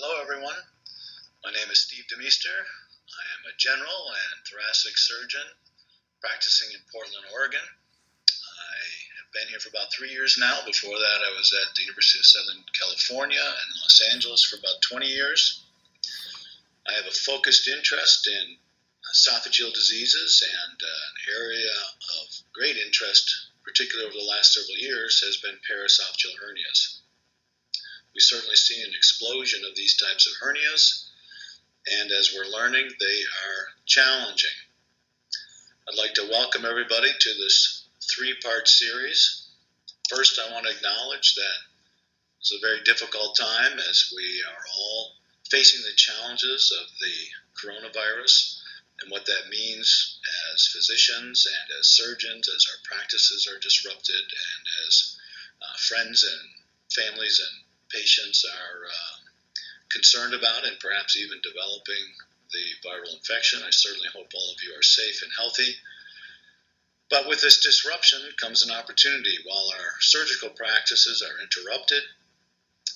Hello everyone, my name is Steve DeMeester. I am a general and thoracic surgeon practicing in Portland, Oregon. I have been here for about 3 years now. Before that I was at the University of Southern California and Los Angeles for about 20 years. I have a focused interest in esophageal diseases, and an area of great interest, particularly over the last several years, has been paraesophageal hernias. We certainly see an explosion of these types of hernias, and as we're learning, they are challenging. I'd like to welcome everybody to this three-part series. First, I want to acknowledge that it's a very difficult time as we are all facing the challenges of the coronavirus and what that means as physicians and as surgeons, as our practices are disrupted, and as friends and families and patients are concerned about and perhaps even developing the viral infection. I certainly hope all of you are safe and healthy. But with this disruption comes an opportunity. While our surgical practices are interrupted,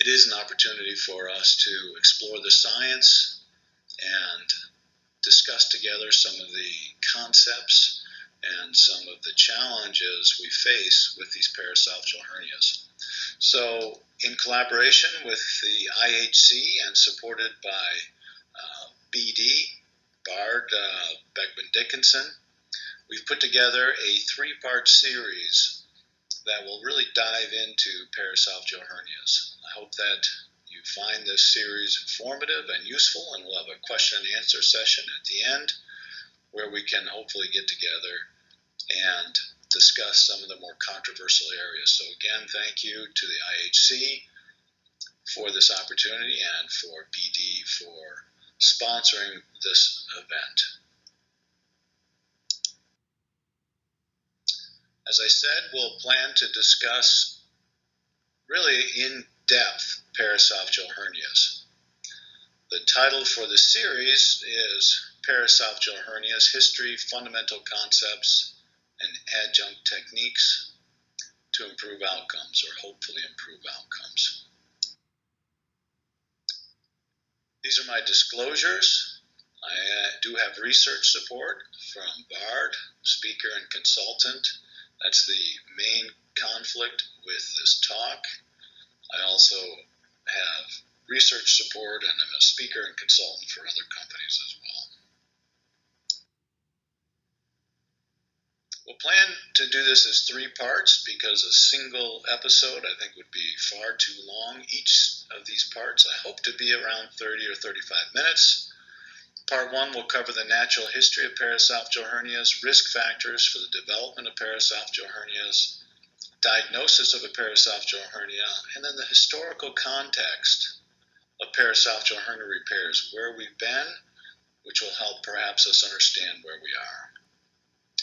it is an opportunity for us to explore the science and discuss together some of the concepts and some of the challenges we face with these paraesophageal hernias. So, in collaboration with the IHC and supported by BD, Bard, Beckman Dickinson, we've put together a three-part series that will really dive into paraesophageal hernias. I hope that you find this series informative and useful, and we'll have a question and answer session at the end where we can hopefully get together and discuss some of the more controversial areas. So again, thank you to the IHC for this opportunity and for BD for sponsoring this event. As I said, we'll plan to discuss really in-depth paraesophageal hernias. The title for the series is Paraesophageal Hernias: History, Fundamental Concepts, and Adjunct Techniques to Improve Outcomes, or hopefully improve outcomes. These are my disclosures. I do have research support from Bard, speaker and consultant. That's the main conflict with this talk. I also have research support, and I'm a speaker and consultant for other companies as well. We'll plan to do this as three parts because a single episode I think would be far too long. Each of these parts I hope to be around 30 or 35 minutes. Part 1 will cover the natural history of paraesophageal hernias, risk factors for the development of paraesophageal hernias, diagnosis of a paraesophageal hernia, and then the historical context of paraesophageal hernia repairs, where we've been, which will help perhaps us understand where we are.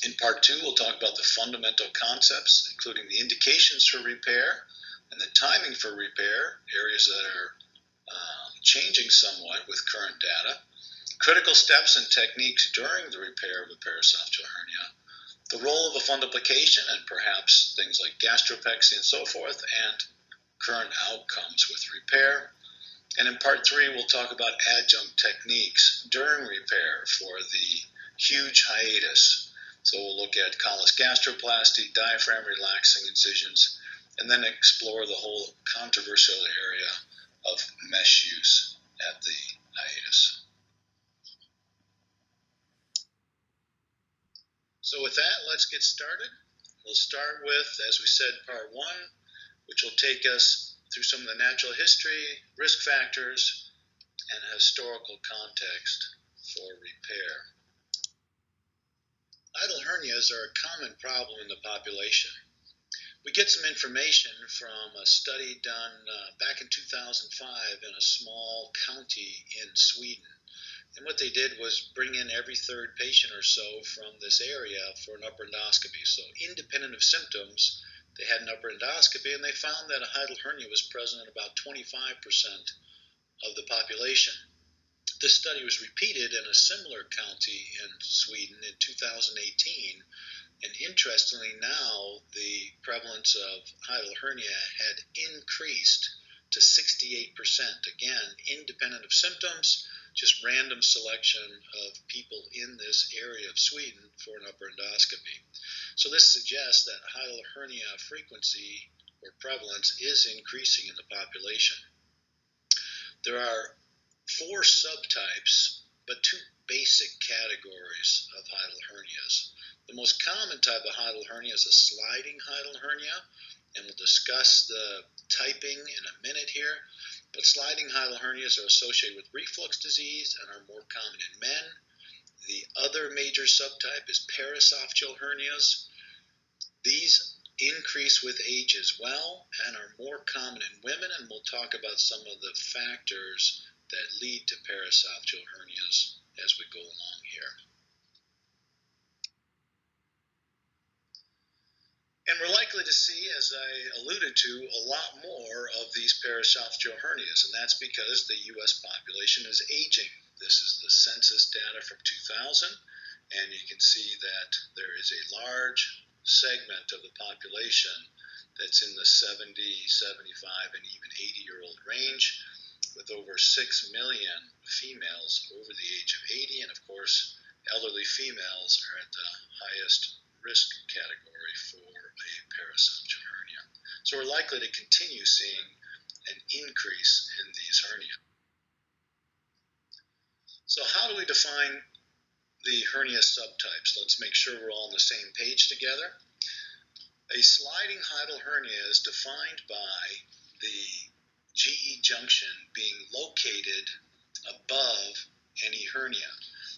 In part 2, we'll talk about the fundamental concepts, including the indications for repair and the timing for repair, areas that are changing somewhat with current data, critical steps and techniques during the repair of a paraesophageal hernia, the role of a fundoplication and perhaps things like gastropexy and so forth, and current outcomes with repair. And in part 3, we'll talk about adjunct techniques during repair for the huge hiatus. So we'll look at cholecystoplasty, diaphragm relaxing incisions, and then explore the whole controversial area of mesh use at the hiatus. So with that, let's get started. We'll start with, as we said, part 1, which will take us through some of the natural history, risk factors, and historical context for repair. Hiatal hernias are a common problem in the population. We get some information from a study done back in 2005 in a small county in Sweden. And what they did was bring in every third patient or so from this area for an upper endoscopy. So independent of symptoms, they had an upper endoscopy, and they found that a hiatal hernia was present in about 25% of the population. This study was repeated in a similar county in Sweden in 2018, and interestingly now the prevalence of hiatal hernia had increased to 68%. Again, independent of symptoms, just random selection of people in this area of Sweden for an upper endoscopy. So this suggests that hiatal hernia frequency or prevalence is increasing in the population. There are 4 subtypes, but 2 basic categories of hiatal hernias. The most common type of hiatal hernia is a sliding hiatal hernia, and we'll discuss the typing in a minute here. But sliding hiatal hernias are associated with reflux disease and are more common in men. The other major subtype is paraesophageal hernias. These increase with age as well and are more common in women, and we'll talk about some of the factors that lead to paraesophageal hernias as we go along here. And we're likely to see, as I alluded to, a lot more of these paraesophageal hernias, and that's because the U.S. population is aging. This is the census data from 2000, and you can see that there is a large segment of the population that's in the 70, 75, and even 80-year-old range, with over 6 million females over the age of 80, and of course, elderly females are at the highest risk category for a paraesophageal hernia. So we're likely to continue seeing an increase in these hernia. So how do we define the hernia subtypes? Let's make sure we're all on the same page together. A sliding hiatal hernia is defined by the GE junction being located above any hernia.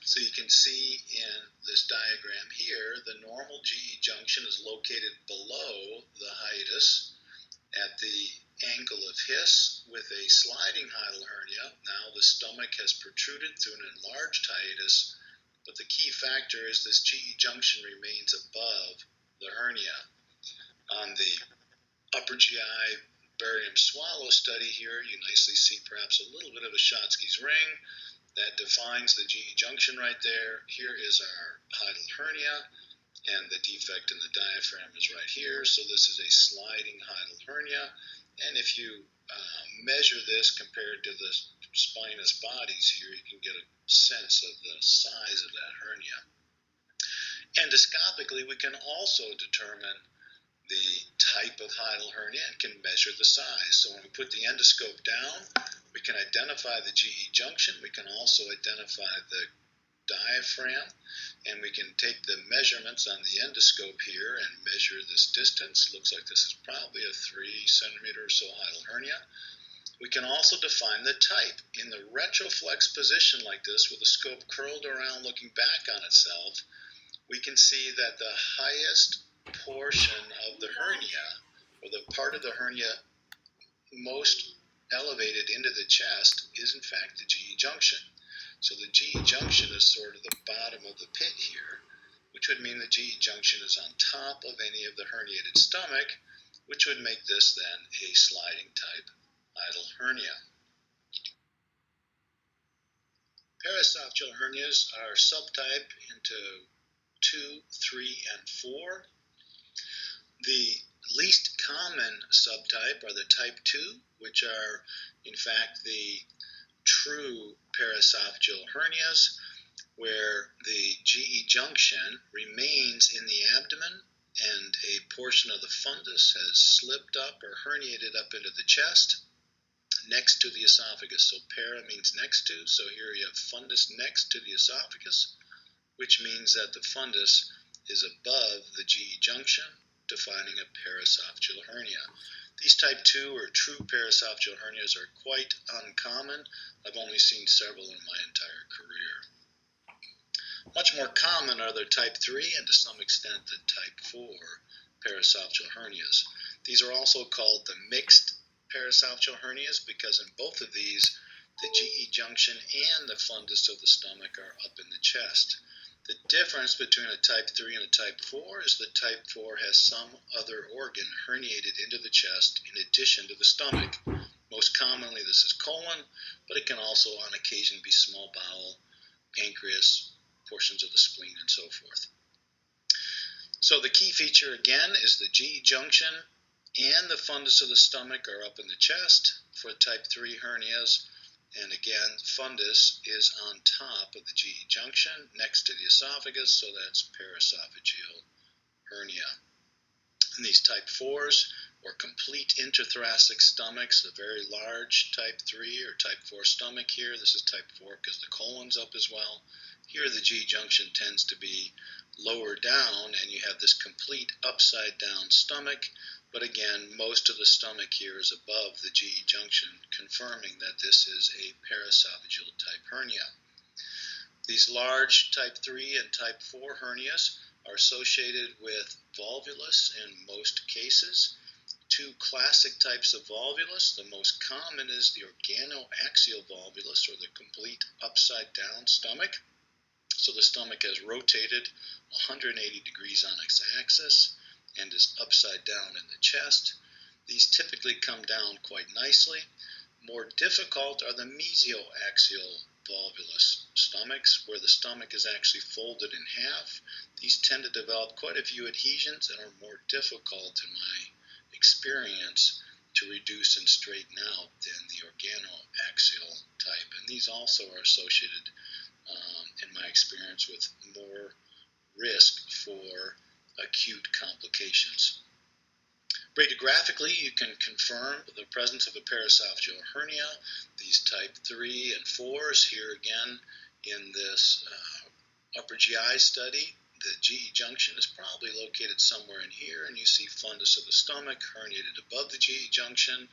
So you can see in this diagram here, the normal GE junction is located below the hiatus at the angle of His. With a sliding hiatal hernia, now the stomach has protruded through an enlarged hiatus, but the key factor is this GE junction remains above the hernia. On the upper GI barium swallow study here, you nicely see perhaps a little bit of a Schatzki's ring. That defines the GE junction right there. Here is our hiatal hernia, and the defect in the diaphragm is right here. So this is a sliding hiatal hernia. And if you measure this compared to the spinous bodies here, you can get a sense of the size of that hernia. Endoscopically, we can also determine the type of hiatal hernia and can measure the size. So when we put the endoscope down, we can identify the GE junction. We can also identify the diaphragm, and we can take the measurements on the endoscope here and measure this distance. Looks like this is probably a 3 centimeter or so hiatal hernia. We can also define the type. In the retroflex position like this, with the scope curled around looking back on itself, we can see that the highest portion of the hernia, or the part of the hernia most elevated into the chest, is in fact the GE junction. So the GE junction is sort of the bottom of the pit here, which would mean the GE junction is on top of any of the herniated stomach, which would make this then a sliding type hiatal hernia. Paraesophageal hernias are subtype into 2, 3, and 4. The least common subtype are the type 2, which are in fact the true paraesophageal hernias, where the GE junction remains in the abdomen and a portion of the fundus has slipped up or herniated up into the chest next to the esophagus. So para means next to, so here you have fundus next to the esophagus, which means that the fundus is above the GE junction, defining a paraesophageal hernia. These type 2 or true paraesophageal hernias are quite uncommon. I've only seen several in my entire career. Much more common are the type 3 and to some extent the type 4 paraesophageal hernias. These are also called the mixed paraesophageal hernias because in both of these, the GE junction and the fundus of the stomach are up in the chest. The difference between a type 3 and a type 4 is that type 4 has some other organ herniated into the chest in addition to the stomach. Most commonly this is colon, but it can also on occasion be small bowel, pancreas, portions of the spleen, and so forth. So the key feature again is the GE junction and the fundus of the stomach are up in the chest for type 3 hernias. And again, fundus is on top of the GE junction next to the esophagus, so that's paraesophageal hernia. And these type 4s, or complete intrathoracic stomachs, the very large type 3 or type 4 stomach here, this is type 4 because the colon's up as well. Here the GE junction tends to be lower down, and you have this complete upside down stomach. But again, most of the stomach here is above the GE junction, confirming that this is a paraesophageal type hernia. These large type 3 and type 4 hernias are associated with volvulus in most cases. Two classic types of volvulus. The most common is the organoaxial volvulus, or the complete upside down stomach. So the stomach has rotated 180 degrees on its axis and is upside down in the chest. These typically come down quite nicely. More difficult are the mesioaxial volvulus stomachs, where the stomach is actually folded in half. These tend to develop quite a few adhesions and are more difficult, in my experience, to reduce and straighten out than the organoaxial type. And these also are associated, in my experience, with more risk for acute complications. Radiographically, you can confirm the presence of a paraesophageal hernia. These type 3 and 4s, here again in this upper GI study, the GE junction is probably located somewhere in here, and you see fundus of the stomach herniated above the GE junction,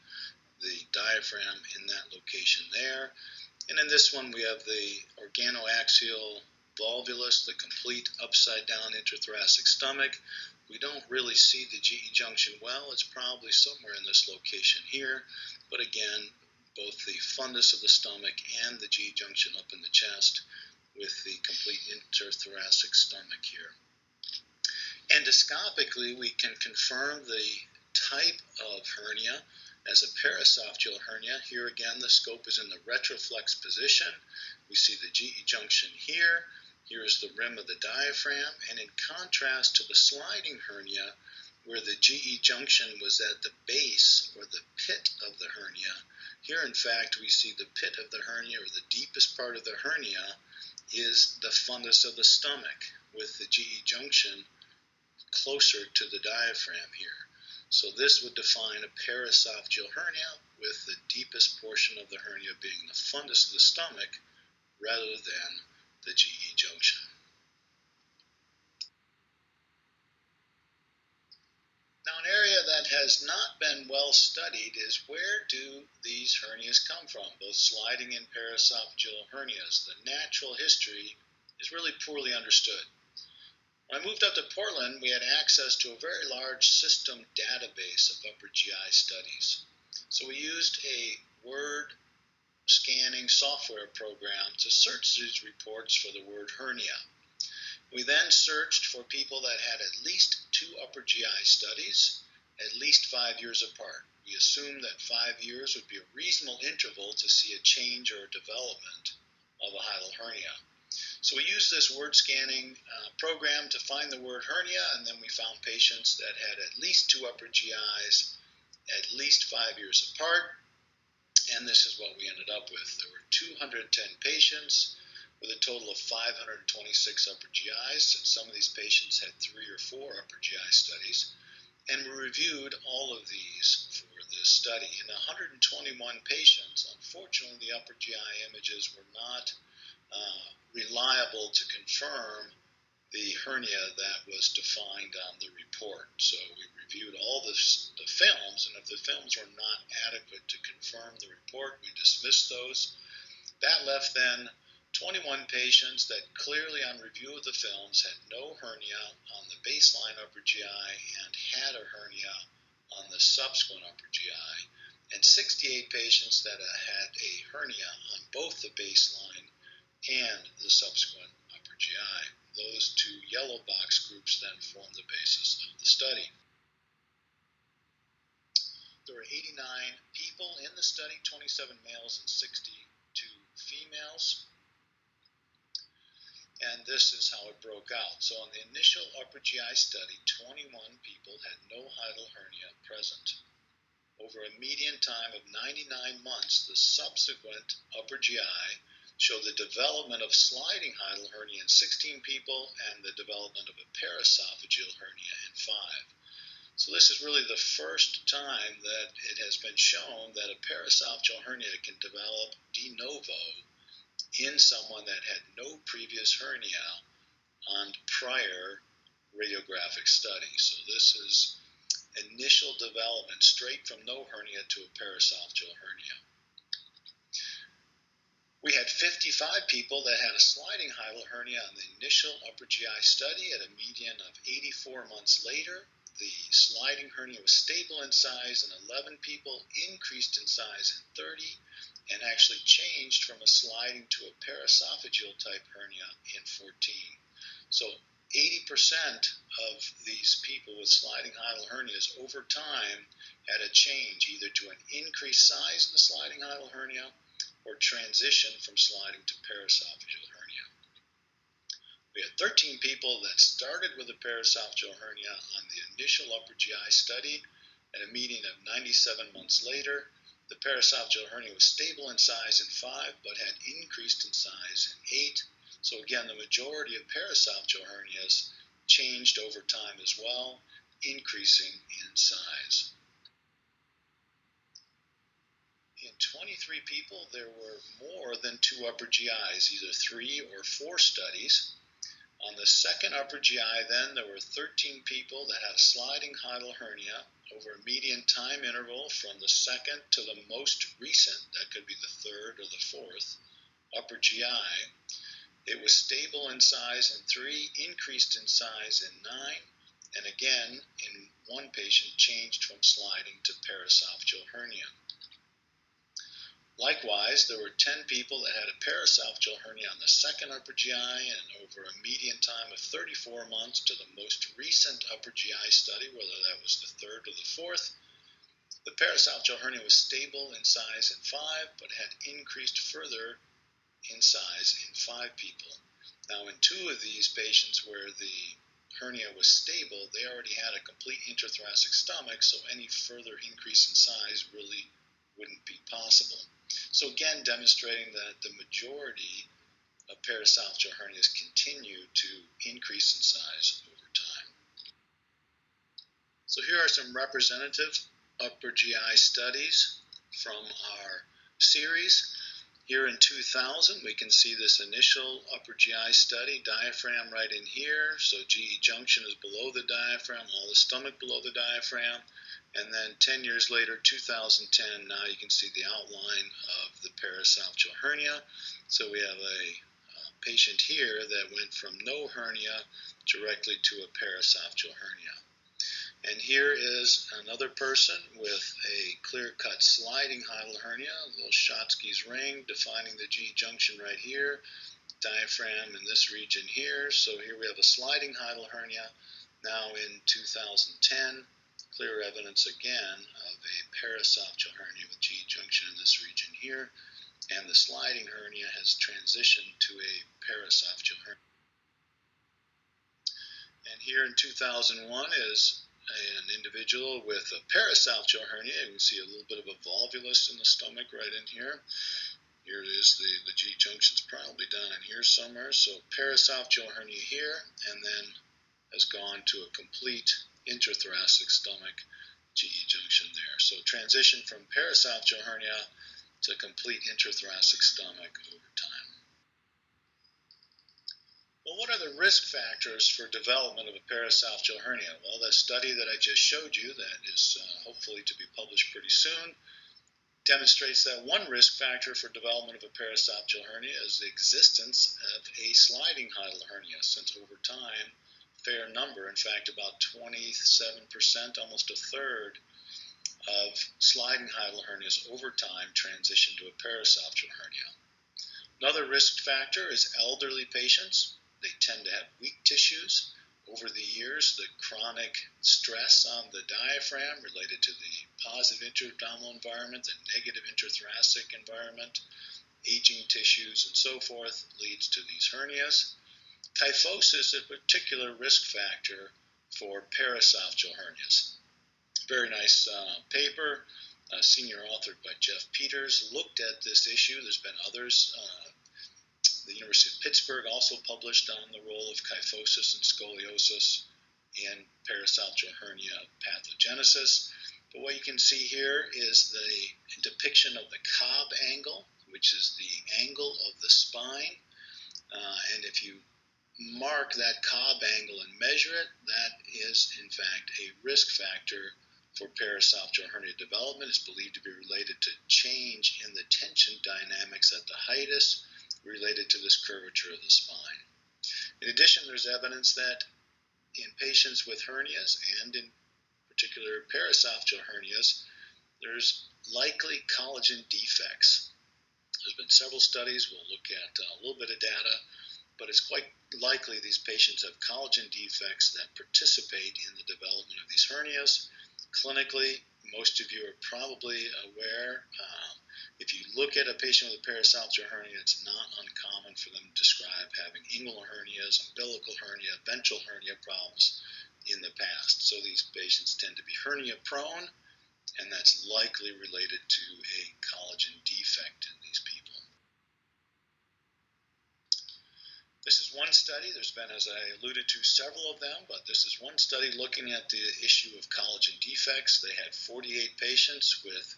the diaphragm in that location there. And in this one, we have the organoaxial volvulus, the complete upside down intrathoracic stomach. We don't really see the GE junction well. It's probably somewhere in this location here. But again, both the fundus of the stomach and the GE junction up in the chest with the complete interthoracic stomach here. Endoscopically, we can confirm the type of hernia as a paraesophageal hernia. Here again, the scope is in the retroflex position. We see the GE junction here. Here is the rim of the diaphragm, and in contrast to the sliding hernia, where the GE junction was at the base or the pit of the hernia, here in fact we see the pit of the hernia, or the deepest part of the hernia, is the fundus of the stomach, with the GE junction closer to the diaphragm here. So this would define a paraesophageal hernia, with the deepest portion of the hernia being the fundus of the stomach rather than the GE junction. Now, an area that has not been well studied is, where do these hernias come from, both sliding and paraesophageal hernias? The natural history is really poorly understood. When I moved up to Portland, we had access to a very large system database of upper GI studies. So we used a word scanning software program to search these reports for the word hernia. We then searched for people that had at least 2 upper GI studies, at least 5 years apart. We assumed that 5 years would be a reasonable interval to see a change or a development of a hiatal hernia. So we used this word scanning program to find the word hernia, and then we found patients that had at least 2 upper GIs at least 5 years apart. And this is what we ended up with. There were 210 patients with a total of 526 upper GIs, and some of these patients had 3 or 4 upper GI studies. And we reviewed all of these for this study. In 121 patients, unfortunately, the upper GI images were not reliable to confirm the hernia that was defined on the report. So we reviewed all the films, and if the films were not adequate to confirm the report, we dismissed those. That left then 21 patients that clearly on review of the films had no hernia on the baseline upper GI and had a hernia on the subsequent upper GI, and 68 patients that had a hernia on both the baseline and the subsequent upper GI. Those 2 yellow box groups then formed the basis of the study. There were 89 people in the study, 27 males and 62 females. And this is how it broke out. So in the initial upper GI study, 21 people had no hiatal hernia present. Over a median time of 99 months, the subsequent upper GI showed the development of sliding hiatal hernia in 16 people and the development of a paraesophageal hernia in 5. So this is really the first time that it has been shown that a paraesophageal hernia can develop de novo in someone that had no previous hernia on prior radiographic study. So this is initial development straight from no hernia to a paraesophageal hernia. We had 55 people that had a sliding hiatal hernia on the initial upper GI study. At a median of 84 months later, the sliding hernia was stable in size, and 11 people increased in size in 30 and actually changed from a sliding to a paraesophageal type hernia in 14. So 80% of these people with sliding hiatal hernias over time had a change either to an increased size of the sliding hiatal hernia or transition from sliding to paraesophageal hernia. We had 13 people that started with a paraesophageal hernia on the initial upper GI study. At a median of 97 months later, the paraesophageal hernia was stable in size in 5 but had increased in size in 8. So again, the majority of paraesophageal hernias changed over time as well, increasing in size. In 23 people, there were more than 2 upper GIs, either 3 or 4 studies. On the second upper GI, then, there were 13 people that had a sliding hiatal hernia over a median time interval from the second to the most recent, that could be the third or the fourth, upper GI. It was stable in size in 3, increased in size in 9, and again, in one patient, changed from sliding to paraesophageal hernia. Likewise, there were 10 people that had a paraesophageal hernia on the second upper GI, and over a median time of 34 months to the most recent upper GI study, whether that was the third or the fourth, the paraesophageal hernia was stable in size in 5, but had increased further in size in 5 people. Now, in 2 of these patients where the hernia was stable, they already had a complete intrathoracic stomach, so any further increase in size really wouldn't be possible. So again, demonstrating that the majority of paraesophageal hernias continue to increase in size over time. So here are some representative upper GI studies from our series. Here in 2000, we can see this initial upper GI study, diaphragm right in here. So GE junction is below the diaphragm, all the stomach below the diaphragm. And then 10 years later, 2010, now you can see the outline of the paraesophageal hernia. So we have a patient here that went from no hernia directly to a paraesophageal hernia. And here is another person with a clear-cut sliding hiatal hernia, a little Schottky's ring defining the G junction right here, diaphragm in this region here. So here we have a sliding hiatal hernia. Now in 2010, clear evidence again of a paraesophageal hernia with G junction in this region here, and the sliding hernia has transitioned to a paraesophageal hernia. And here in 2001 is an individual with a paraesophageal hernia. You can see a little bit of a volvulus in the stomach right in here. Here it is, the G junction's probably down in here somewhere. So paraesophageal hernia here, and then has gone to a complete intrathoracic stomach GE junction there. So transition from paraesophageal hernia to complete intrathoracic stomach over time. Well, what are the risk factors for development of a paraesophageal hernia? Well, the study that I just showed you, that is hopefully to be published pretty soon, demonstrates that one risk factor for development of a paraesophageal hernia is the existence of a sliding hiatal hernia, since over time, a fair number, in fact about 27%, almost a third, of sliding hiatal hernias over time transition to a paraesophageal hernia. Another risk factor is elderly patients. They tend to have weak tissues. Over the years, the chronic stress on the diaphragm related to the positive intra-abdominal environment, the negative intrathoracic environment, aging tissues, and so forth leads to these hernias. Kyphosis is a particular risk factor for paraesophageal hernias. Very nice paper, senior authored by Jeff Peters, looked at this issue. There's been others. The University of Pittsburgh also published on the role of kyphosis and scoliosis in paraesophageal hernia pathogenesis. But what you can see here is the depiction of the Cobb angle, which is the angle of the spine. And if you mark that Cobb angle and measure it, that is in fact a risk factor for paraesophageal hernia development. It's believed to be related to change in the tension dynamics at the hiatus related to this curvature of the spine. In addition, there's evidence that in patients with hernias, and in particular paraesophageal hernias, there's likely collagen defects. There's been several studies. We'll look at a little bit of data, but it's quite likely these patients have collagen defects that participate in the development of these hernias. Clinically, most of you are probably aware, if you look at a patient with a paraesophageal hernia, it's not uncommon for them to describe having inguinal hernias, umbilical hernia, ventral hernia problems in the past. So these patients tend to be hernia prone, and that's likely related to a collagen defect in these people. This is one study. There's been, as I alluded to, several of them, but this is one study looking at the issue of collagen defects. They had 48 patients with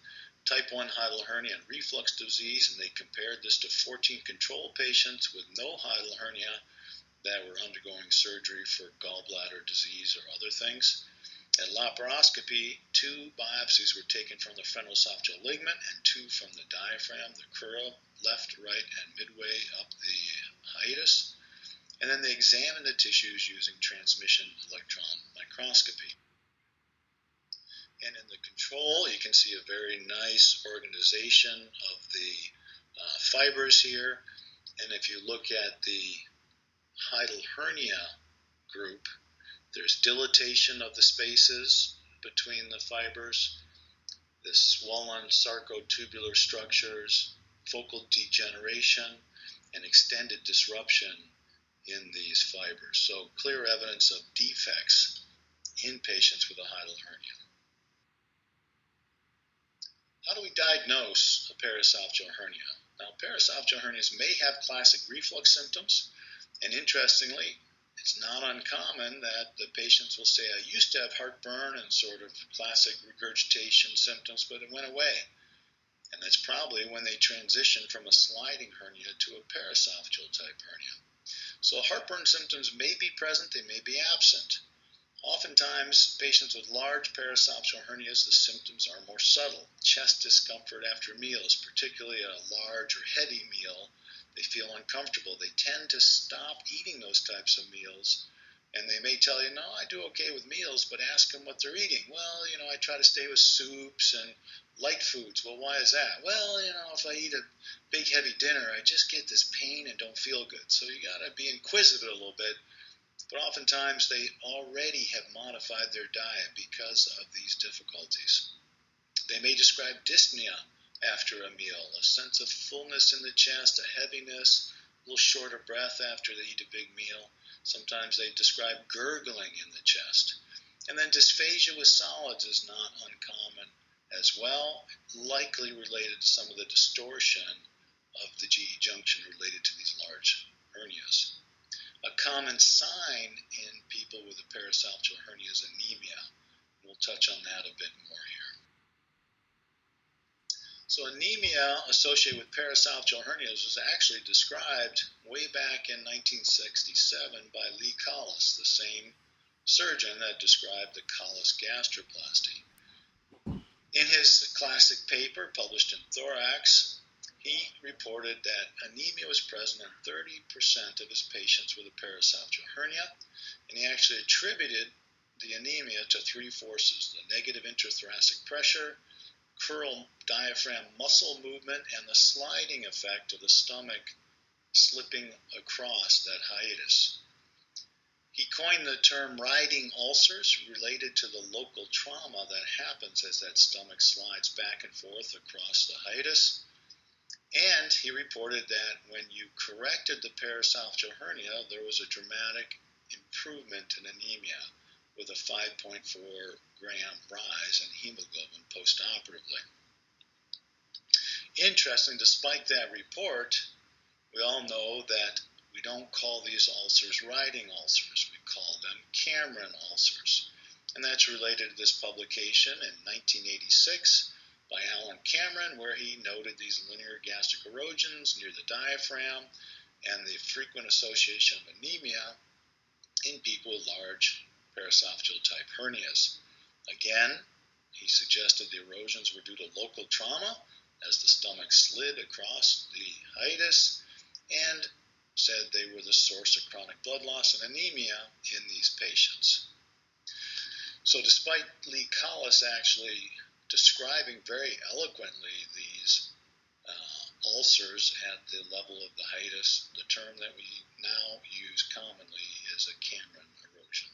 type 1 hiatal hernia and reflux disease, and they compared this to 14 control patients with no hiatal hernia that were undergoing surgery for gallbladder disease or other things. At laparoscopy, 2 biopsies were taken from the frontoesophageal ligament and 2 from the diaphragm, the crura, left, right, and midway up the hiatus. And then they examined the tissues using transmission electron microscopy. And in the control, you can see a very nice organization of the fibers here. And if you look at the hiatal hernia group, there's dilatation of the spaces between the fibers, the swollen sarcotubular structures, focal degeneration, and extended disruption in these fibers. So clear evidence of defects in patients with a hiatal hernia. How do we diagnose a paraesophageal hernia? Now, paraesophageal hernias may have classic reflux symptoms, and interestingly, it's not uncommon that the patients will say, I used to have heartburn and sort of classic regurgitation symptoms, but it went away. And that's probably when they transition from a sliding hernia to a paraesophageal type hernia. So heartburn symptoms may be present, they may be absent. Oftentimes, patients with large paraesophageal hernias, the symptoms are more subtle. Chest discomfort after meals, particularly a large or heavy meal, they feel uncomfortable. They tend to stop eating those types of meals, and they may tell you, no, I do okay with meals, but ask them what they're eating. Well, I try to stay with soups and light foods. Well, why is that? Well, if I eat a big heavy dinner, I just get this pain and don't feel good. So you got to be inquisitive a little bit. But oftentimes they already have modified their diet because of these difficulties. They may describe dyspnea after a meal, a sense of fullness in the chest, a heaviness, a little short of breath after they eat a big meal. Sometimes they describe gurgling in the chest. And then dysphagia with solids is not uncommon as well, likely related to some of the distortion of the GE junction related to these large hernias. A common sign in people with a paraesophageal hernia is anemia. We'll touch on that a bit more here. So anemia associated with paraesophageal hernias was actually described way back in 1967 by Lee Collis, the same surgeon that described the Collis gastroplasty. In his classic paper published in Thorax, he reported that anemia was present in 30% of his patients with a paraesophageal hernia, and he actually attributed the anemia to 3 forces: the negative intrathoracic pressure, crural diaphragm muscle movement, and the sliding effect of the stomach slipping across that hiatus. He coined the term riding ulcers related to the local trauma that happens as that stomach slides back and forth across the hiatus. And he reported that when you corrected the paraesophageal hernia, there was a dramatic improvement in anemia with a 5.4 gram rise in hemoglobin postoperatively. Interesting, despite that report, we all know that we don't call these ulcers riding ulcers. We call them Cameron ulcers. And that's related to this publication in 1986 by Alan Cameron, where he noted these linear gastric erosions near the diaphragm and the frequent association of anemia in people with large paraesophageal type hernias. Again, he suggested the erosions were due to local trauma as the stomach slid across the hiatus, and said they were the source of chronic blood loss and anemia in these patients. So despite Lee Collis actually describing very eloquently these ulcers at the level of the hiatus, the term that we now use commonly is a Cameron erosion.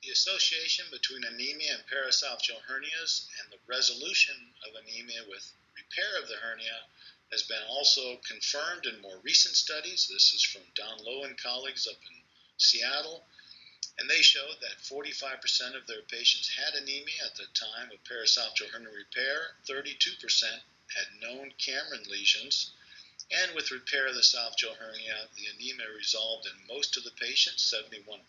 The association between anemia and paraesophageal hernias and the resolution of anemia with repair of the hernia has been also confirmed in more recent studies. This is from Don Lowe and colleagues up in Seattle, and they showed that 45% of their patients had anemia at the time of paraesophageal hernia repair, 32% had known Cameron lesions, and with repair of the esophageal hernia, the anemia resolved in most of the patients, 71%.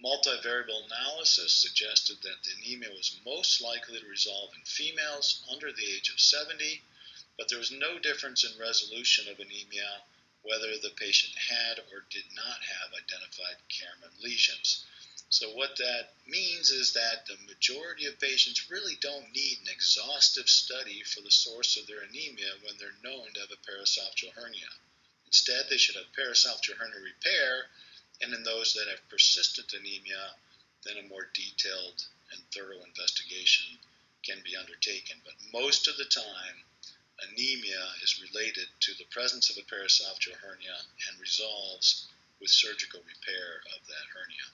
Multivariable analysis suggested that the anemia was most likely to resolve in females under the age of 70, but there was no difference in resolution of anemia whether the patient had or did not have identified Cameron lesions. So what that means is that the majority of patients really don't need an exhaustive study for the source of their anemia when they're known to have a paraesophageal hernia. Instead, they should have paraesophageal hernia repair, and in those that have persistent anemia, then a more detailed and thorough investigation can be undertaken. But most of the time, anemia is related to the presence of a paraesophageal hernia and resolves with surgical repair of that hernia.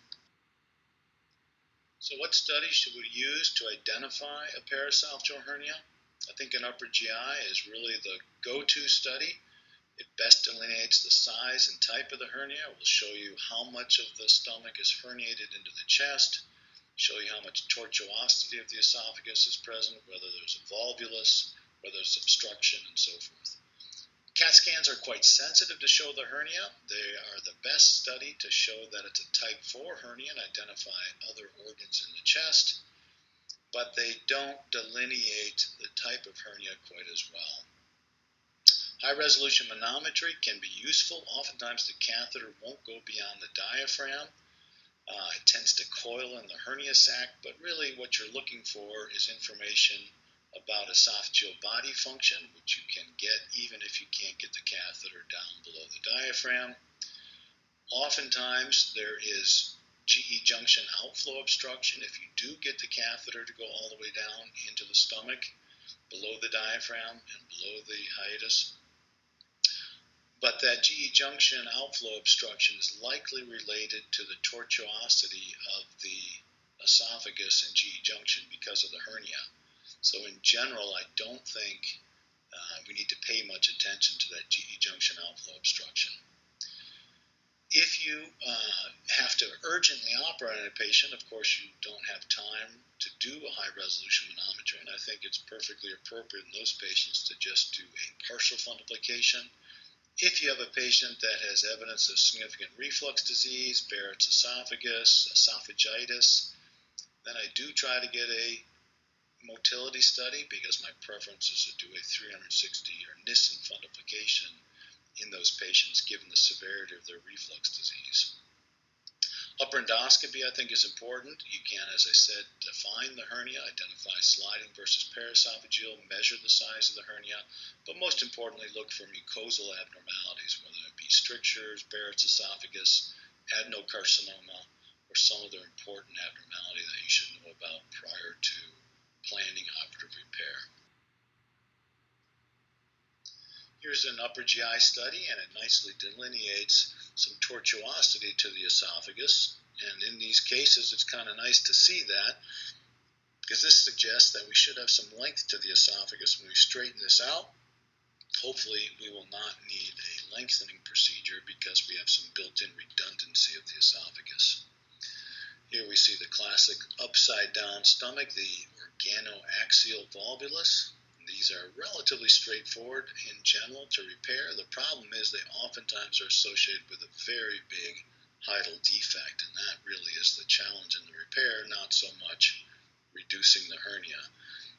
So what studies should we use to identify a paraesophageal hernia? I think an upper GI is really the go-to study. It best delineates the size and type of the hernia. It will show you how much of the stomach is herniated into the chest, show you how much tortuosity of the esophagus is present, whether there's a volvulus, whether there's obstruction, and so forth. CAT scans are quite sensitive to show the hernia. They are the best study to show that it's a type 4 hernia and identify other organs in the chest, but they don't delineate the type of hernia quite as well. High-resolution manometry can be useful. Oftentimes the catheter won't go beyond the diaphragm. It tends to coil in the hernia sac, but really what you're looking for is information about esophageal body function, which you can get even if you can't get the catheter down below the diaphragm. Oftentimes there is GE junction outflow obstruction if you do get the catheter to go all the way down into the stomach, below the diaphragm and below the hiatus. But that GE junction outflow obstruction is likely related to the tortuosity of the esophagus and GE junction because of the hernia. So in general, I don't think we need to pay much attention to that GE junction outflow obstruction. If you have to urgently operate on a patient, of course you don't have time to do a high-resolution manometry, and I think it's perfectly appropriate in those patients to just do a partial fundoplication. If you have a patient that has evidence of significant reflux disease, Barrett's esophagus, esophagitis, then I do try to get a motility study because my preference is to do a 360 or Nissen fundoplication in those patients given the severity of their reflux disease. Upper endoscopy, I think, is important. You can, as I said, define the hernia, identify sliding versus paraesophageal, measure the size of the hernia, but most importantly, look for mucosal abnormalities, whether it be strictures, Barrett's esophagus, adenocarcinoma, or some other important abnormality that you should know about prior to planning operative repair. Here's an upper GI study, and it nicely delineates some tortuosity to the esophagus. And in these cases, it's kind of nice to see that because this suggests that we should have some length to the esophagus. When we straighten this out, hopefully we will not need a lengthening procedure because we have some built-in redundancy of the esophagus. Here we see the classic upside-down stomach, the organoaxial volvulus. These are relatively straightforward in general to repair. The problem is they oftentimes are associated with a very big hiatal defect, and that really is the challenge in the repair, not so much reducing the hernia.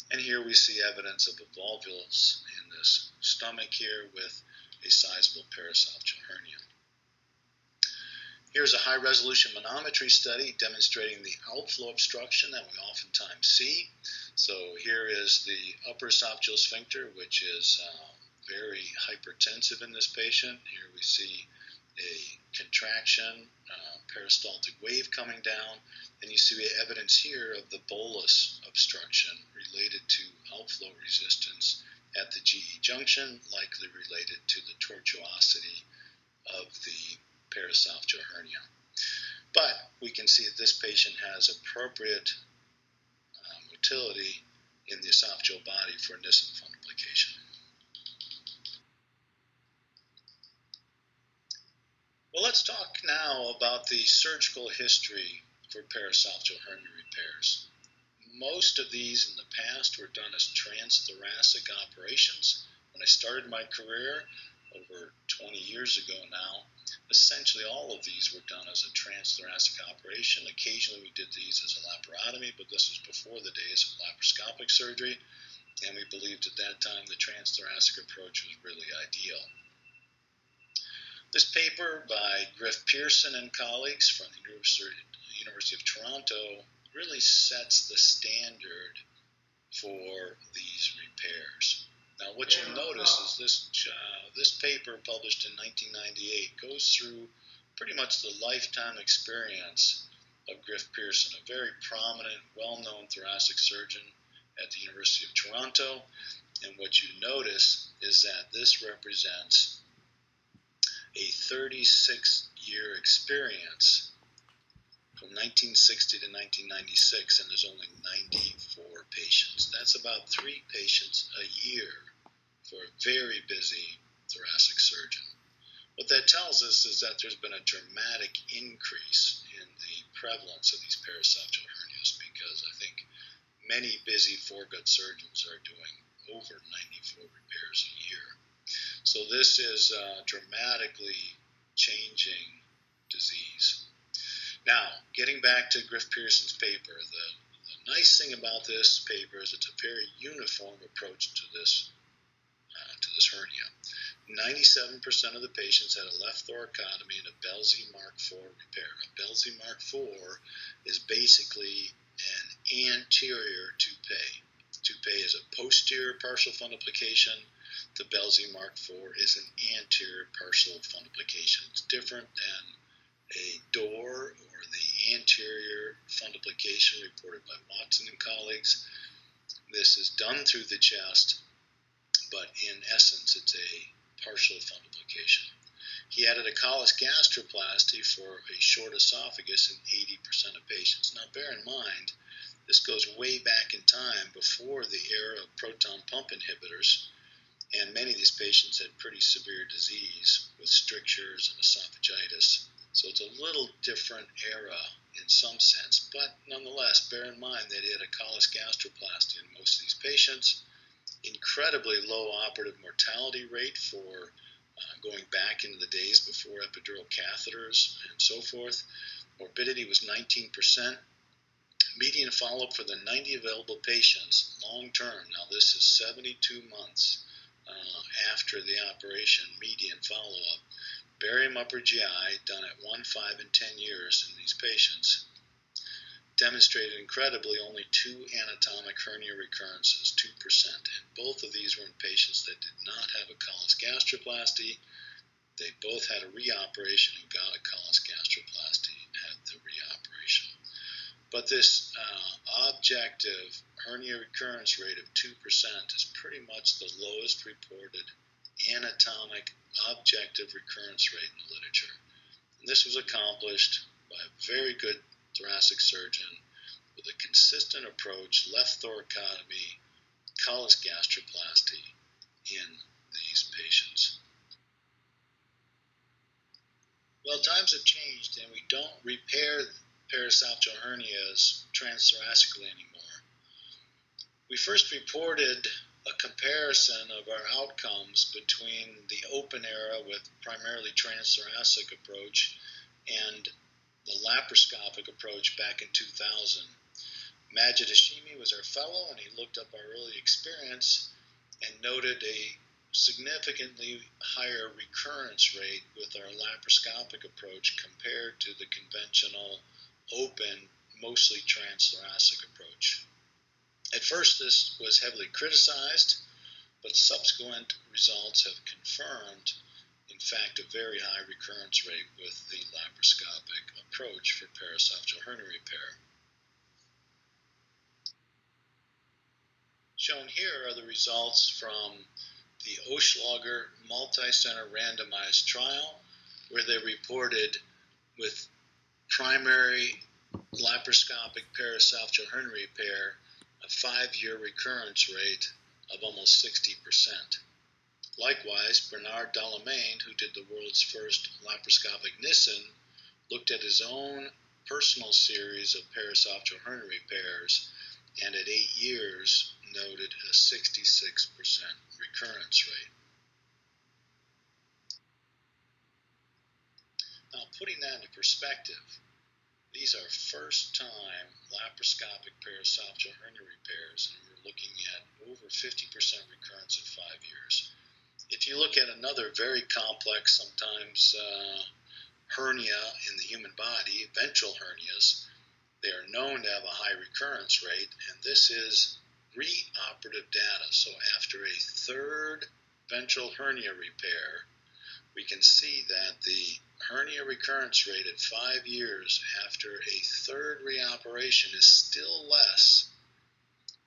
And here we see evidence of a volvulus in this stomach here with a sizable paraesophageal hernia. Here's a high-resolution manometry study demonstrating the outflow obstruction that we oftentimes see. So here is the upper esophageal sphincter, which is very hypertensive in this patient. Here we see a contraction, peristaltic wave coming down, and you see evidence here of the bolus obstruction related to outflow resistance at the GE junction, likely related to the tortuosity of the paraesophageal hernia. But we can see that this patient has appropriate motility in the esophageal body for Nissen fundoplication. Well, let's talk now about the surgical history for paraesophageal hernia repairs. Most of these in the past were done as transthoracic operations. When I started my career over 20 years ago now, essentially all of these were done as a transthoracic operation. Occasionally we did these as a laparotomy, but this was before the days of laparoscopic surgery, and we believed at that time the transthoracic approach was really ideal. This paper by Griff Pearson and colleagues from the University of Toronto really sets the standard for these repairs. Now, what you'll notice is this paper, published in 1998, goes through pretty much the lifetime experience of Griff Pearson, a very prominent, well-known thoracic surgeon at the University of Toronto. And what you notice is that this represents a 36-year experience from 1960 to 1996, and there's only 94 patients. That's about 3 patients a year for a very busy thoracic surgeon. What that tells us is that there's been a dramatic increase in the prevalence of these paraesophageal hernias, because I think many busy foregut surgeons are doing over 94 repairs a year. So this is a dramatically changing disease. Now, getting back to Griff Pearson's paper, the nice thing about this paper is it's a very uniform approach to this hernia. 97% of the patients had a left thoracotomy and a Belzy Mark IV repair. A Belzy Mark IV is basically an anterior toupee. Toupee is a posterior partial fundoplication. The Belzy Mark IV is an anterior partial fundoplication. It's different than a door or the anterior fundoplication reported by Watson and colleagues. This is done through the chest, but in essence it's a partial fundoplication. He added a collis gastroplasty for a short esophagus in 80% of patients. Now bear in mind, this goes way back in time before the era of proton pump inhibitors, and many of these patients had pretty severe disease with strictures and esophagitis. So it's a little different era in some sense, but nonetheless, bear in mind that he had a collis gastroplasty in most of these patients. Incredibly low operative mortality rate for going back into the days before epidural catheters and so forth. Morbidity was 19%. Median follow-up for the 90 available patients long term. Now this is 72 months after the operation, median follow-up. Barium upper GI done at 1, 5, and 10 years in these patients demonstrated incredibly only 2 anatomic hernia recurrences, 2%. And both of these were in patients that did not have a collis gastroplasty. They both had a reoperation and got a collis gastroplasty at the reoperation. But this objective hernia recurrence rate of 2% is pretty much the lowest reported anatomic objective recurrence rate in the literature. And this was accomplished by a very good thoracic surgeon with a consistent approach, left thoracotomy, cholecystoplasty in these patients. Well, times have changed and we don't repair paraesophageal hernias transthoracically anymore. We first reported a comparison of our outcomes between the open era with primarily transthoracic approach and the laparoscopic approach back in 2000. Majid Hashimi was our fellow, and he looked up our early experience and noted a significantly higher recurrence rate with our laparoscopic approach compared to the conventional open, mostly transthoracic approach. At first, this was heavily criticized, but subsequent results have confirmed, in fact, a very high recurrence rate with the laparoscopic approach for paraesophageal hernia repair. Shown here are the results from the Oschlager multi-center randomized trial, where they reported with primary laparoscopic paraesophageal hernia repair a 5-year recurrence rate of almost 60%. Likewise, Bernard Dallemagne, who did the world's first laparoscopic Nissen, looked at his own personal series of paraesophageal hernia repairs, and at 8 years noted a 66% recurrence rate. Now, putting that into perspective, these are first-time laparoscopic paraesophageal hernia repairs, and we're looking at over 50% recurrence at 5 years. If you look at another very complex, sometimes hernia in the human body, ventral hernias, they are known to have a high recurrence rate, and this is reoperative data. So after a third ventral hernia repair, we can see that the hernia recurrence rate at 5 years after a third reoperation is still less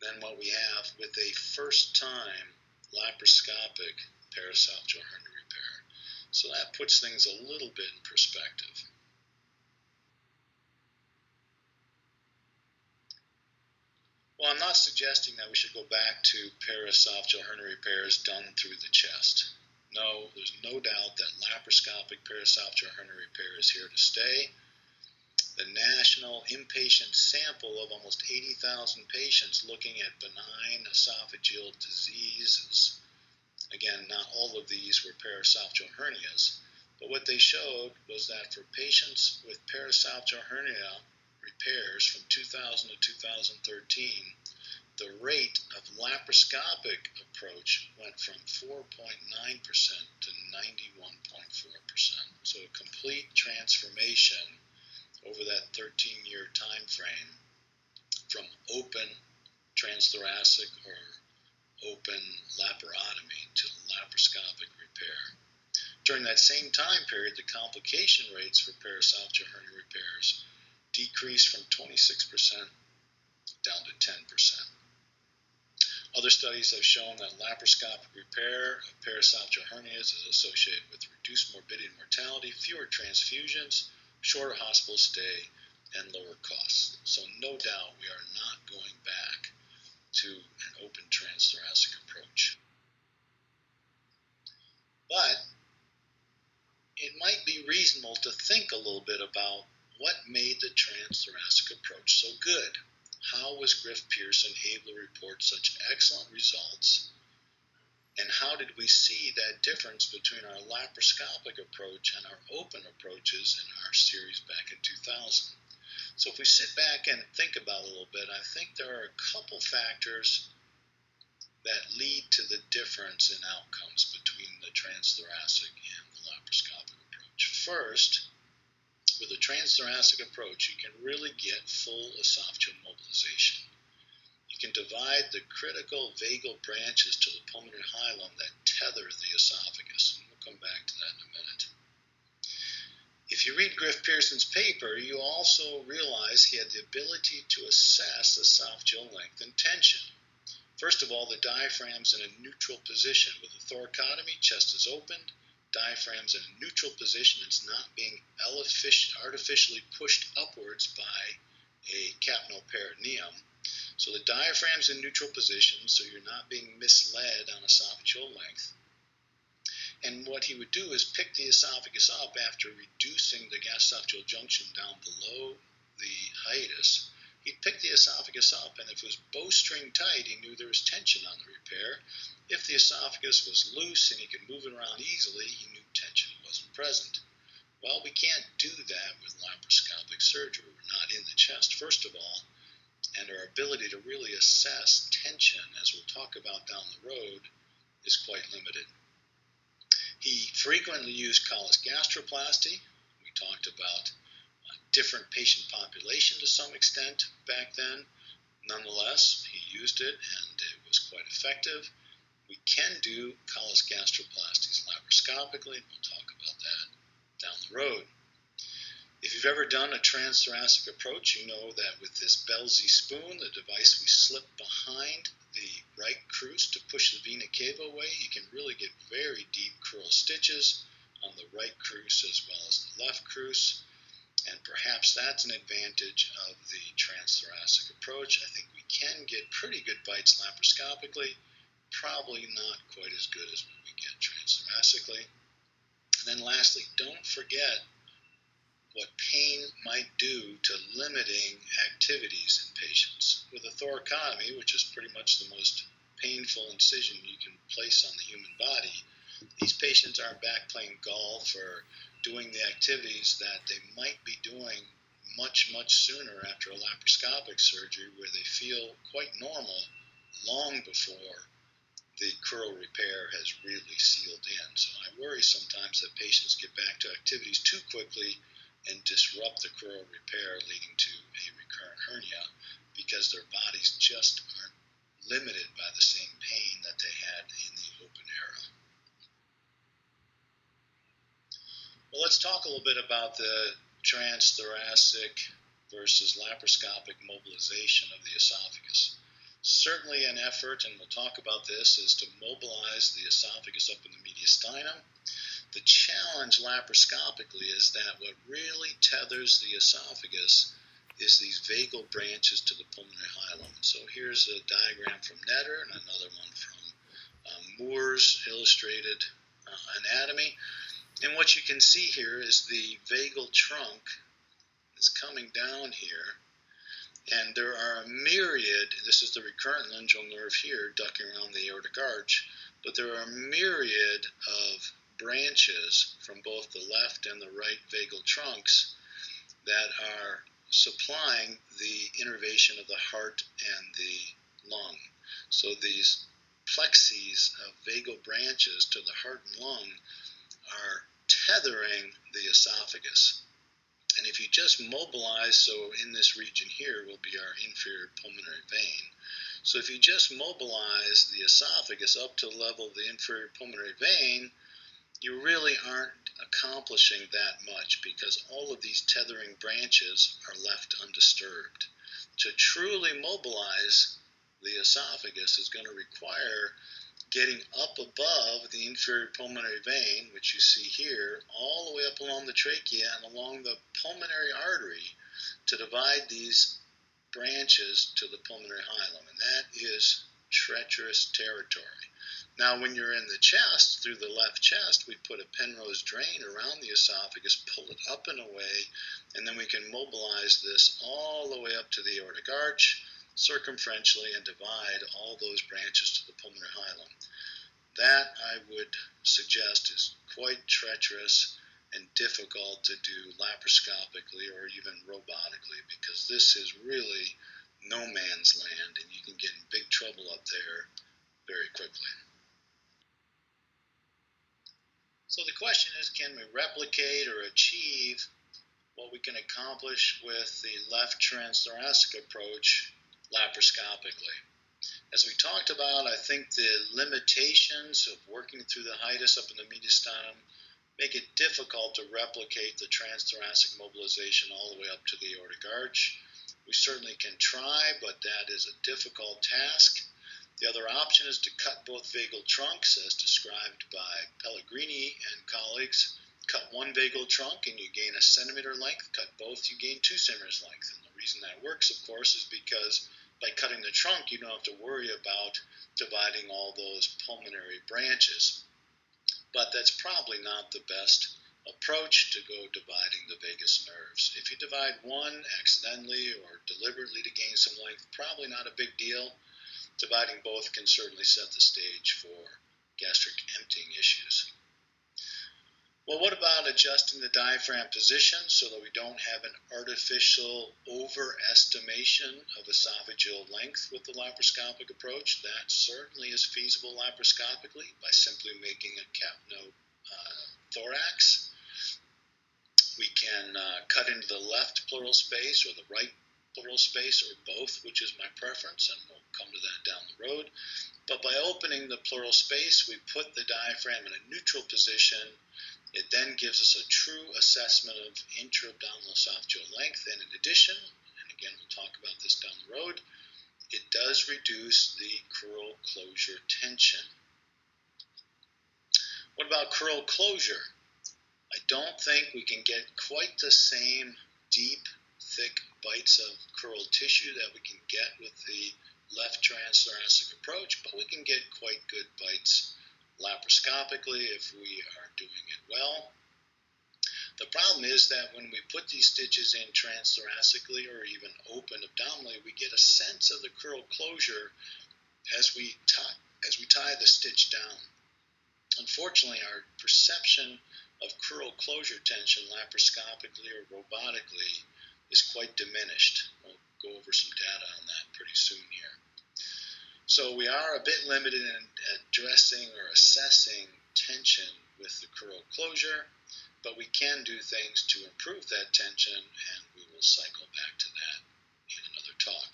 than what we have with a first-time laparoscopic paraesophageal hernia repair. So that puts things a little bit in perspective. Well, I'm not suggesting that we should go back to paraesophageal hernia repairs done through the chest. No, there's no doubt that laparoscopic paraesophageal hernia repair is here to stay. The national inpatient sample of almost 80,000 patients looking at benign esophageal diseases. Again, not all of these were paraesophageal hernias, but what they showed was that for patients with paraesophageal hernia repairs from 2000 to 2013, the rate of laparoscopic approach went from 4.9% to 91.4%. So a complete transformation over that 13-year time frame from open transthoracic or open laparotomy to laparoscopic repair. During that same time period, the complication rates for paraesophageal hernia repairs decreased from 26% down to 10%. Other studies have shown that laparoscopic repair of paraesophageal hernias is associated with reduced morbidity and mortality, fewer transfusions, shorter hospital stay, and lower costs. So no doubt we are not going back to an open transthoracic approach. But it might be reasonable to think a little bit about what made the transthoracic approach so good. How was Griff Pearson able to report such excellent results? And how did we see that difference between our laparoscopic approach and our open approaches in our series back in 2000? So if we sit back and think about it a little bit, I think there are a couple factors that lead to the difference in outcomes between the transthoracic and the laparoscopic approach. First, with a transthoracic approach, you can really get full esophageal mobilization. You can divide the critical vagal branches to the pulmonary hilum that tether the esophagus. And we'll come back to that in a minute. If you read Griff Pearson's paper, you also realize he had the ability to assess esophageal length and tension. First of all, the diaphragm's in a neutral position. With a thoracotomy, chest is opened, diaphragm's in a neutral position. It's not being artificially pushed upwards by a capnoperitoneum. So the diaphragm's in neutral position, so you're not being misled on esophageal length. And what he would do is pick the esophagus up after reducing the gastroesophageal junction down below the hiatus. He'd pick the esophagus up, and if it was bowstring tight, he knew there was tension on the repair. If the esophagus was loose and he could move it around easily, he knew tension wasn't present. Well, we can't do that with laparoscopic surgery. We're not in the chest, first of all, and our ability to really assess tension, as we'll talk about down the road, is quite limited. He frequently used cholecystroplasty. We talked about a different patient population to some extent back then. Nonetheless, he used it and it was quite effective. We can do cholecystroplasties laparoscopically. We'll talk about that down the road. If you've ever done a transthoracic approach, you know that with this Belsey spoon, the device we slip behind the right crus to push the vena cava away, you can really get very deep crural stitches on the right crus as well as the left crus, and perhaps that's an advantage of the transthoracic approach. I think we can get pretty good bites laparoscopically, probably not quite as good as what we get transthoracically. And then lastly, don't forget what pain might do to limiting activities in patients. With a thoracotomy, which is pretty much the most painful incision you can place on the human body, these patients aren't back playing golf or doing the activities that they might be doing much, much sooner after a laparoscopic surgery, where they feel quite normal long before the crural repair has really sealed in. So I worry sometimes that patients get back to activities too quickly and disrupt the crural repair, leading to a recurrent hernia because their bodies just aren't limited by the same pain that they had in the open era. Well, let's talk a little bit about the transthoracic versus laparoscopic mobilization of the esophagus. Certainly an effort, and we'll talk about this, is to mobilize the esophagus up in the mediastinum. The challenge laparoscopically is that what really tethers the esophagus is these vagal branches to the pulmonary hilum. So here's a diagram from Netter and another one from Moore's illustrated anatomy. And what you can see here is the vagal trunk is coming down here. And there are a myriad, this is the recurrent laryngeal nerve here, ducking around the aortic arch, but there are a myriad of branches from both the left and the right vagal trunks that are supplying the innervation of the heart and the lung. So these plexes of vagal branches to the heart and lung are tethering the esophagus. And if you just mobilize, so in this region here will be our inferior pulmonary vein. So if you just mobilize the esophagus up to the level of the inferior pulmonary vein, you really aren't accomplishing that much because all of these tethering branches are left undisturbed. To truly mobilize the esophagus is going to require getting up above the inferior pulmonary vein, which you see here, all the way up along the trachea and along the pulmonary artery to divide these branches to the pulmonary hilum. And that is treacherous territory. Now, when you're in the chest, through the left chest, we put a Penrose drain around the esophagus, pull it up and away, and then we can mobilize this all the way up to the aortic arch, circumferentially, and divide all those branches to the pulmonary hilum. That, I would suggest, is quite treacherous and difficult to do laparoscopically or even robotically, because this is really no man's land, and you can get in big trouble up there very quickly. So the question is, can we replicate or achieve what we can accomplish with the left transthoracic approach laparoscopically? As we talked about, I think the limitations of working through the hiatus up in the mediastinum make it difficult to replicate the transthoracic mobilization all the way up to the aortic arch. We certainly can try, but that is a difficult task. The other option is to cut both vagal trunks, as described by Pellegrini and colleagues, cut one vagal trunk and you gain a centimeter length, cut both, you gain 2 centimeters length. And the reason that works, of course, is because by cutting the trunk, you don't have to worry about dividing all those pulmonary branches. But that's probably not the best approach to go dividing the vagus nerves. If you divide one accidentally or deliberately to gain some length, probably not a big deal. Dividing both can certainly set the stage for gastric emptying issues. Well, what about adjusting the diaphragm position so that we don't have an artificial overestimation of esophageal length with the laparoscopic approach? That certainly is feasible laparoscopically by simply making a capno thorax. We can cut into the left pleural space or the right pleural space or both, which is my preference, and we'll come to that down the road. But by opening the pleural space, we put the diaphragm in a neutral position. It then gives us a true assessment of intra-abdominal esophageal length, and in addition, and again we'll talk about this down the road, it does reduce the crural closure tension. What about crural closure? I don't think we can get quite the same deep, thick bites of crural tissue that we can get with the left transthoracic approach, but we can get quite good bites laparoscopically if we are doing it well. The problem is that when we put these stitches in transthoracically or even open abdominally, we get a sense of the crural closure as we tie the stitch down. Unfortunately, our perception of crural closure tension laparoscopically or robotically is quite diminished. We'll go over some data on that pretty soon here. So we are a bit limited in addressing or assessing tension with the crural closure, but we can do things to improve that tension, and we will cycle back to that in another talk.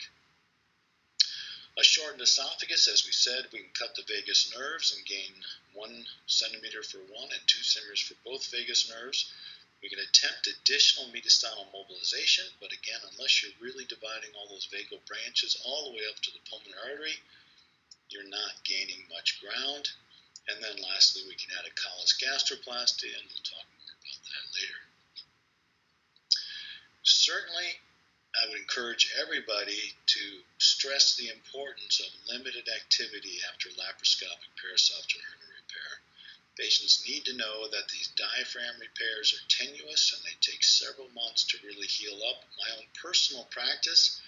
A shortened esophagus, as we said, we can cut the vagus nerves and gain 1 centimeter for one and 2 centimeters for both vagus nerves. We can attempt additional mediastinal mobilization, but again, unless you're really dividing all those vagal branches all the way up to the pulmonary artery, you're not gaining much ground. And then lastly, we can add a callus gastroplasty, and we'll talk more about that later. Certainly, I would encourage everybody to stress the importance of limited activity after laparoscopic paraesophageal hernia repair. Patients need to know that these diaphragm repairs are tenuous and they take several months to really heal up. My own personal practice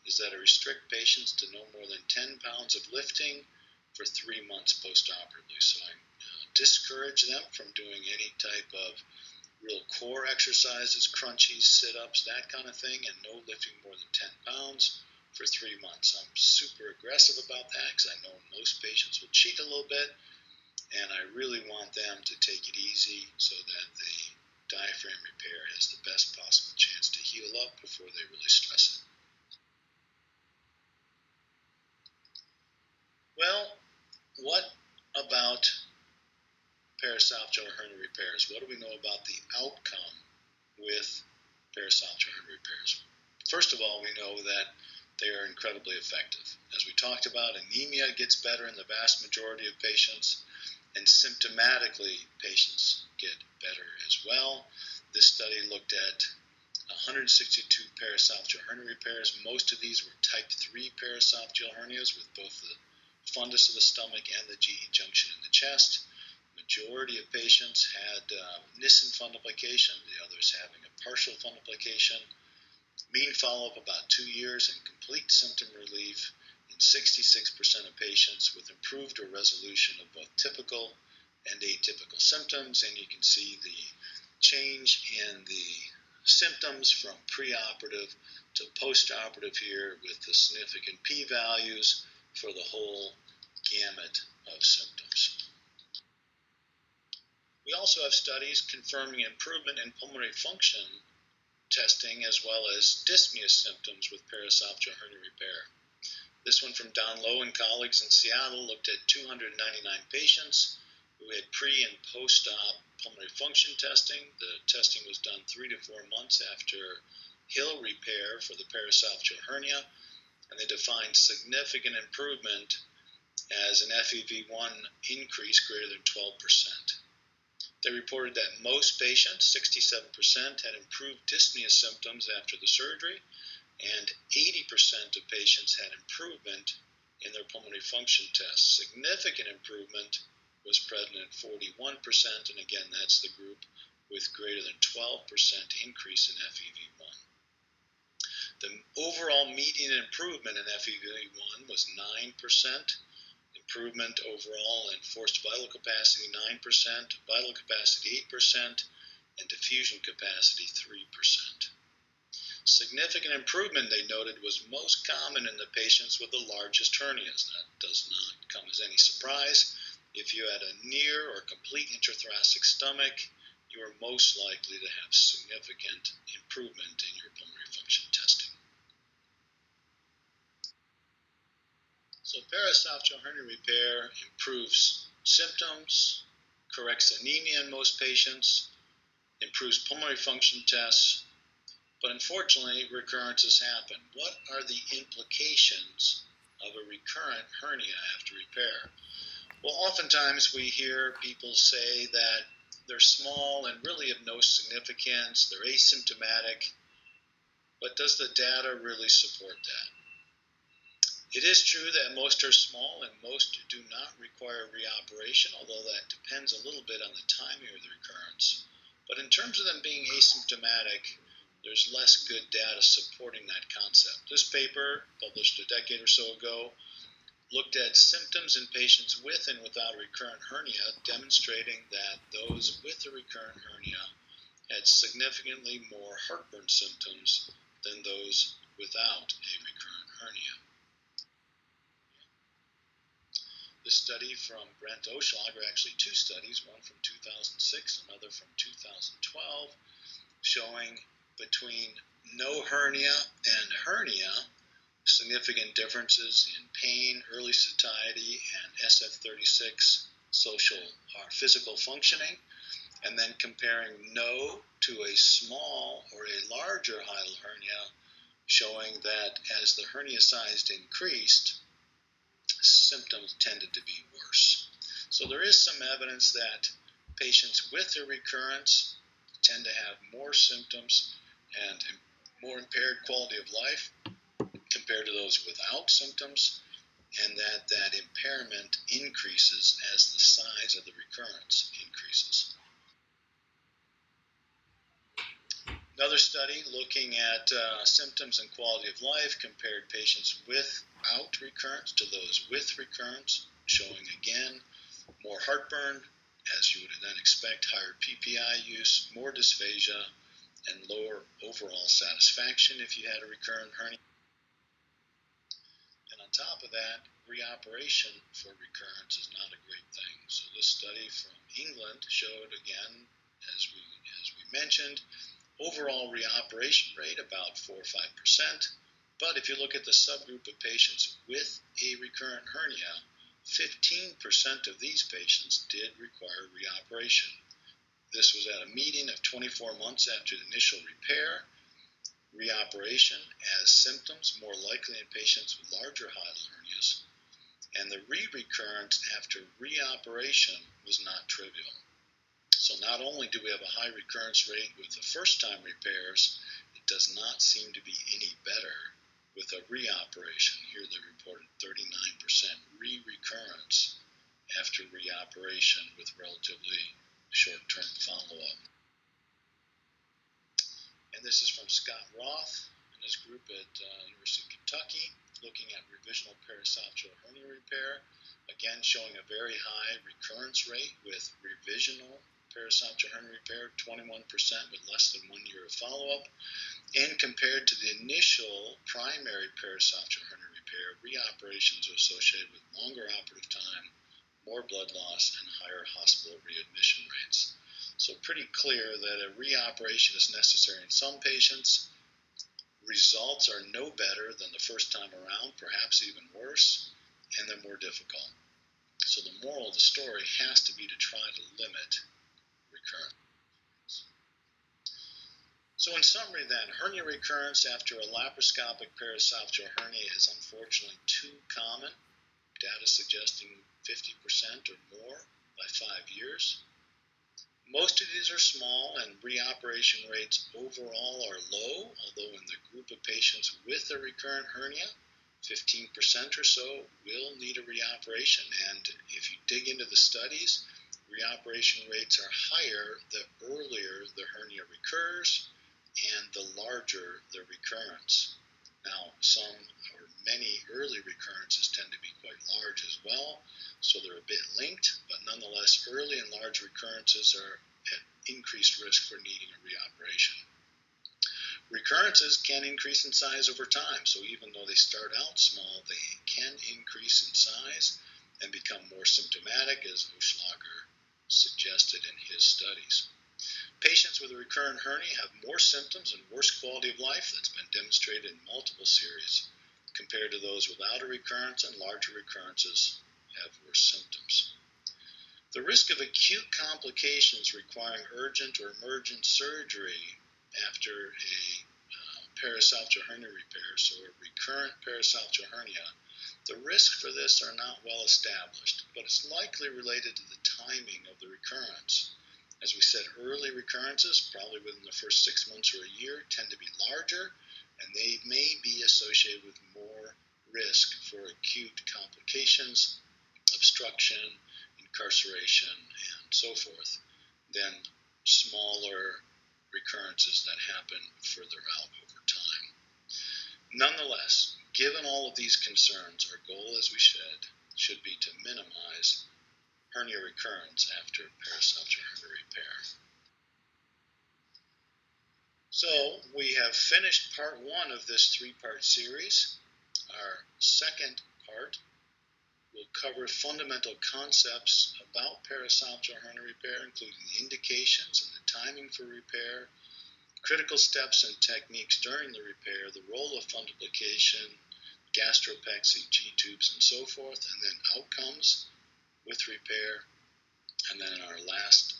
is that I restrict patients to no more than 10 pounds of lifting for 3 months postoperatively. So I discourage them from doing any type of real core exercises, crunchies, sit-ups, that kind of thing, and no lifting more than 10 pounds for 3 months. I'm super aggressive about that because I know most patients will cheat a little bit, and I really want them to take it easy so that the diaphragm repair has the best possible chance to heal up before they really stress it. Well, what about paraesophageal hernia repairs? What do we know about the outcome with paraesophageal hernia repairs? First of all, we know that they are incredibly effective. As we talked about, anemia gets better in the vast majority of patients, and symptomatically, patients get better as well. This study looked at 162 paraesophageal hernia repairs. Most of these were type 3 paraesophageal hernias with both the fundus of the stomach and the GE junction in the chest. Majority of patients had Nissen fundoplication, the others having a partial fundoplication. Mean follow-up about 2 years and complete symptom relief in 66% of patients with improved or resolution of both typical and atypical symptoms. And you can see the change in the symptoms from preoperative to postoperative here with the significant p-values for the whole gamut of symptoms. We also have studies confirming improvement in pulmonary function testing as well as dyspnea symptoms with paraesophageal hernia repair. This one from Don Lowe and colleagues in Seattle looked at 299 patients who had pre- and post-op pulmonary function testing. The testing was done 3 to 4 months after Hill repair for the paraesophageal hernia, and they defined significant improvement as an FEV1 increase greater than 12%. They reported that most patients, 67%, had improved dyspnea symptoms after the surgery, and 80% of patients had improvement in their pulmonary function tests. Significant improvement was present in 41%, and again, that's the group with greater than 12% increase in FEV1. The overall median improvement in FEV1 was 9%, improvement overall in forced vital capacity 9%, vital capacity 8%, and diffusion capacity 3%. Significant improvement, they noted, was most common in the patients with the largest hernias. That does not come as any surprise. If you had a near or complete intrathoracic stomach, you are most likely to have significant improvement in your pulmonary function testing. So paraesophageal hernia repair improves symptoms, corrects anemia in most patients, improves pulmonary function tests, but unfortunately recurrences happen. What are the implications of a recurrent hernia after repair? Well, oftentimes we hear people say that they're small and really of no significance, they're asymptomatic, but does the data really support that? It is true that most are small and most do not require reoperation, although that depends a little bit on the timing of the recurrence. But in terms of them being asymptomatic, there's less good data supporting that concept. This paper, published a decade or so ago, looked at symptoms in patients with and without a recurrent hernia, demonstrating that those with a recurrent hernia had significantly more heartburn symptoms than those without a recurrent hernia. This study from Brent Oschlager, actually two studies, one from 2006, another from 2012, showing between no hernia and hernia, significant differences in pain, early satiety, and SF36 social or physical functioning, and then comparing no to a small or a larger hiatal hernia, showing that as the hernia size increased, symptoms tended to be worse. So there is some evidence that patients with a recurrence tend to have more symptoms and more impaired quality of life compared to those without symptoms, and that impairment increases as the size of the recurrence increases. Another study looking at symptoms and quality of life compared patients without recurrence to those with recurrence, showing again more heartburn, as you would then expect, higher PPI use, more dysphagia, and lower overall satisfaction if you had a recurrent hernia. And on top of that, reoperation for recurrence is not a great thing. So this study from England showed, again, as we mentioned, overall reoperation rate about 4 or 5%. But if you look at the subgroup of patients with a recurrent hernia, 15% of these patients did require reoperation. This was at a median of 24 months after the initial repair. Reoperation as symptoms more likely in patients with larger hiatal hernias, and the recurrence after reoperation was not trivial. So not only do we have a high recurrence rate with the first-time repairs, it does not seem to be any better with a reoperation. Here they reported 39% re-recurrence after reoperation with relatively short-term follow-up. And this is from Scott Roth and his group at University of Kentucky, looking at revisional paraesophageal hernia repair, again showing a very high recurrence rate with revisional paraesophageal hernia repair, 21% with less than 1 year of follow-up, and compared to the initial primary paraesophageal hernia repair, reoperations are associated with longer operative time, more blood loss, and higher hospital readmission rates. So pretty clear that a reoperation is necessary in some patients. Results are no better than the first time around, perhaps even worse, and they're more difficult. So the moral of the story has to be to try to limit recurrence. So in summary then, hernia recurrence after a laparoscopic paraesophageal hernia is unfortunately too common, data suggesting 50% or more by 5 years. Most of these are small, and reoperation rates overall are low, although in the group of patients with a recurrent hernia, 15% or so will need a reoperation. And if you dig into the studies, reoperation rates are higher the earlier the hernia recurs and the larger the recurrence. Now, some or many early recurrences tend to be quite large as well, so they're a bit linked, but nonetheless, early and large recurrences are at increased risk for needing a reoperation. Recurrences can increase in size over time, so even though they start out small, they can increase in size and become more symptomatic, as Oschlager suggested in his studies. Patients with a recurrent hernia have more symptoms and worse quality of life. That's been demonstrated in multiple series compared to those without a recurrence, and larger recurrences have worse symptoms. The risk of acute complications requiring urgent or emergent surgery after a paraesophageal hernia repair, so a recurrent paraesophageal hernia, the risks for this are not well established, but it's likely related to the timing of the recurrence. As we said, early recurrences, probably within the first 6 months or a year, tend to be larger, and they may be associated with more risk for acute complications, obstruction, incarceration, and so forth, than smaller recurrences that happen further out over time. Nonetheless, given all of these concerns, our goal, as we said, should be to minimize hernia recurrence after paraesophageal hernia repair. So we have finished part 1 of this 3-part series. Our second part will cover fundamental concepts about paraesophageal hernia repair, including the indications and the timing for repair, critical steps and techniques during the repair, the role of fundoplication, gastropexy, G-tubes, and so forth, and then outcomes with repair. And then in our last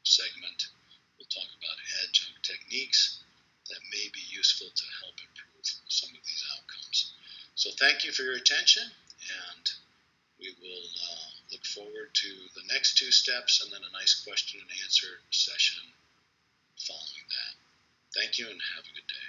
segment, we'll talk about adjunct techniques that may be useful to help improve some of these outcomes. So thank you for your attention, and we will look forward to the next 2 steps and then a nice question and answer session following that. Thank you and have a good day.